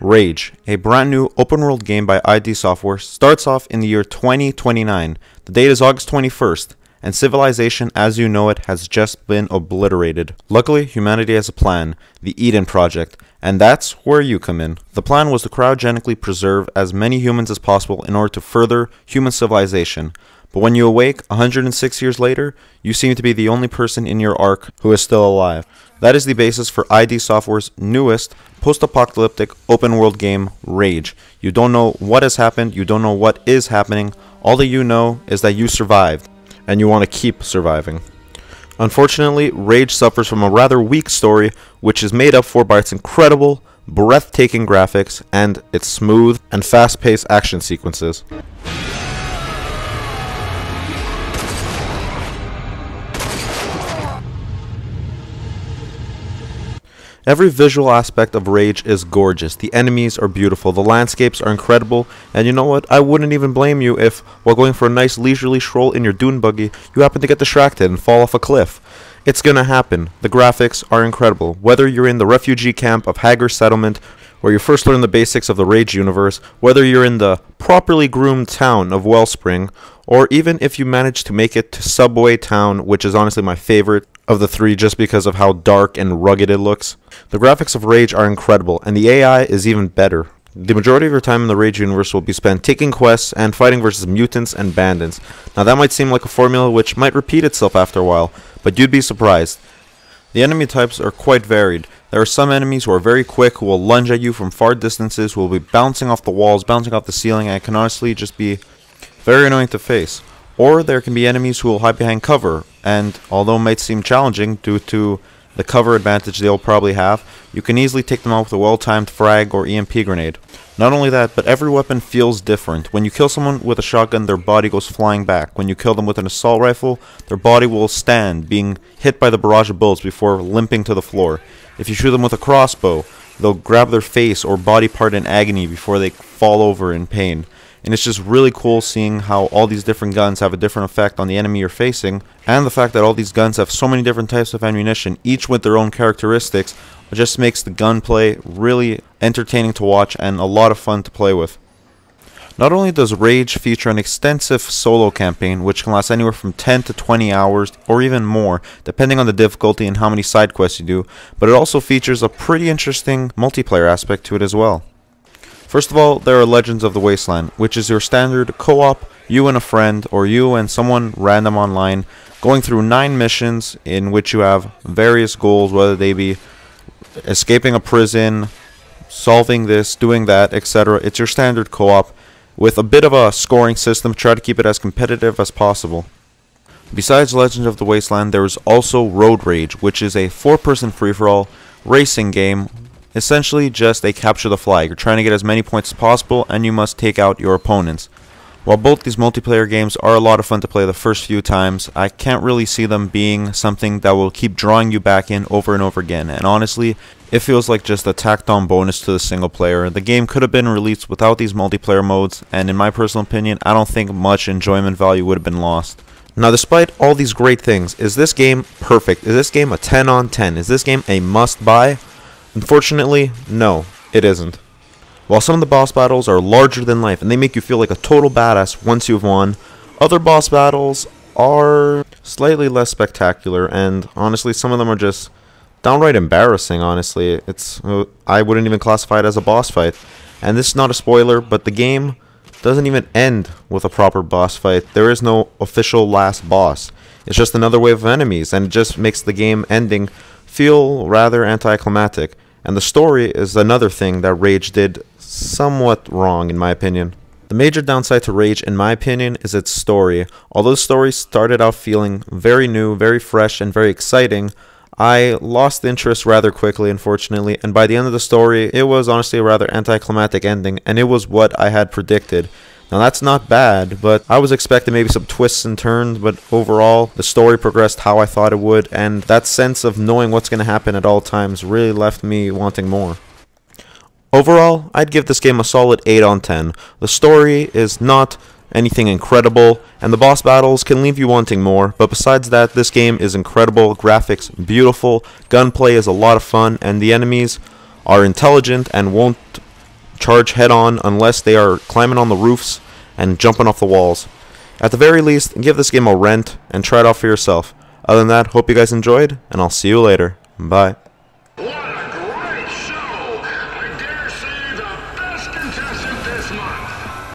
Rage, a brand new open world game by ID Software, starts off in the year 2029. The date is August 21st, and civilization as you know it has just been obliterated. Luckily, humanity has a plan, the Eden Project, and that's where you come in. The plan was to cryogenically preserve as many humans as possible in order to further human civilization. But when you awake 106 years later, you seem to be the only person in your ark who is still alive. That is the basis for ID Software's newest post-apocalyptic open-world game, Rage. You don't know what has happened, you don't know what is happening, all that you know is that you survived, and you want to keep surviving. Unfortunately, Rage suffers from a rather weak story, which is made up for by its incredible, breathtaking graphics and its smooth and fast-paced action sequences. Every visual aspect of Rage is gorgeous, the enemies are beautiful, the landscapes are incredible, and you know what, I wouldn't even blame you if, while going for a nice leisurely stroll in your dune buggy, you happen to get distracted and fall off a cliff. It's gonna happen. The graphics are incredible. Whether you're in the refugee camp of Hagar Settlement, where you first learn the basics of the Rage universe, whether you're in the properly groomed town of Wellspring, or even if you manage to make it to Subway Town, which is honestly my favorite of the three just because of how dark and rugged it looks. The graphics of Rage are incredible, and the AI is even better. The majority of your time in the Rage universe will be spent taking quests and fighting versus mutants and bandits. Now that might seem like a formula which might repeat itself after a while, but you'd be surprised. The enemy types are quite varied. There are some enemies who are very quick, who will lunge at you from far distances, who will be bouncing off the walls, bouncing off the ceiling, and can honestly just be very annoying to face. Or there can be enemies who will hide behind cover, and although it might seem challenging due to the cover advantage they'll probably have, you can easily take them out with a well-timed frag or EMP grenade. Not only that, but every weapon feels different. When you kill someone with a shotgun, their body goes flying back. When you kill them with an assault rifle, their body will stand, being hit by the barrage of bullets before limping to the floor. If you shoot them with a crossbow, they'll grab their face or body part in agony before they fall over in pain. And it's just really cool seeing how all these different guns have a different effect on the enemy you're facing, and the fact that all these guns have so many different types of ammunition, each with their own characteristics, just makes the gunplay really entertaining to watch and a lot of fun to play with. Not only does Rage feature an extensive solo campaign, which can last anywhere from 10 to 20 hours, or even more, depending on the difficulty and how many side quests you do, but it also features a pretty interesting multiplayer aspect to it as well. First of all, there are Legends of the Wasteland, which is your standard co-op, you and a friend, or you and someone random online, going through 9 missions in which you have various goals, whether they be escaping a prison, solving this, doing that, etc. It's your standard co-op, with a bit of a scoring system to try to keep it as competitive as possible. Besides Legends of the Wasteland, there is also Road Rage, which is a 4-person free-for-all racing game. Essentially just a capture the flag. You're trying to get as many points as possible, and you must take out your opponents. While both these multiplayer games are a lot of fun to play the first few times, I can't really see them being something that will keep drawing you back in over and over again, and honestly, it feels like just a tacked on bonus to the single player. The game could have been released without these multiplayer modes, and in my personal opinion, I don't think much enjoyment value would have been lost. Now, despite all these great things, is this game perfect? Is this game a 10 on 10? Is this game a must-buy? Unfortunately, no, it isn't. While some of the boss battles are larger than life and they make you feel like a total badass once you've won, other boss battles are slightly less spectacular, and honestly some of them are just downright embarrassing. Honestly, I wouldn't even classify it as a boss fight. And this is not a spoiler, but the game doesn't even end with a proper boss fight. There is no official last boss. It's just another wave of enemies, and it just makes the game ending feel rather anticlimactic. And the story is another thing that Rage did somewhat wrong, in my opinion. The major downside to Rage, in my opinion, is its story. Although the story started out feeling very new, very fresh, and very exciting, I lost interest rather quickly, unfortunately, and by the end of the story, it was honestly a rather anticlimactic ending, and it was what I had predicted. Now that's not bad, but I was expecting maybe some twists and turns, but overall, the story progressed how I thought it would, and that sense of knowing what's going to happen at all times really left me wanting more. Overall, I'd give this game a solid 8 on 10. The story is not anything incredible, and the boss battles can leave you wanting more, but besides that, this game is incredible, graphics beautiful, gunplay is a lot of fun, and the enemies are intelligent and won't charge head on unless they are climbing on the roofs and jumping off the walls. At the very least, give this game a rent and try it out for yourself. Other than that, hope you guys enjoyed, and I'll see you later. Bye.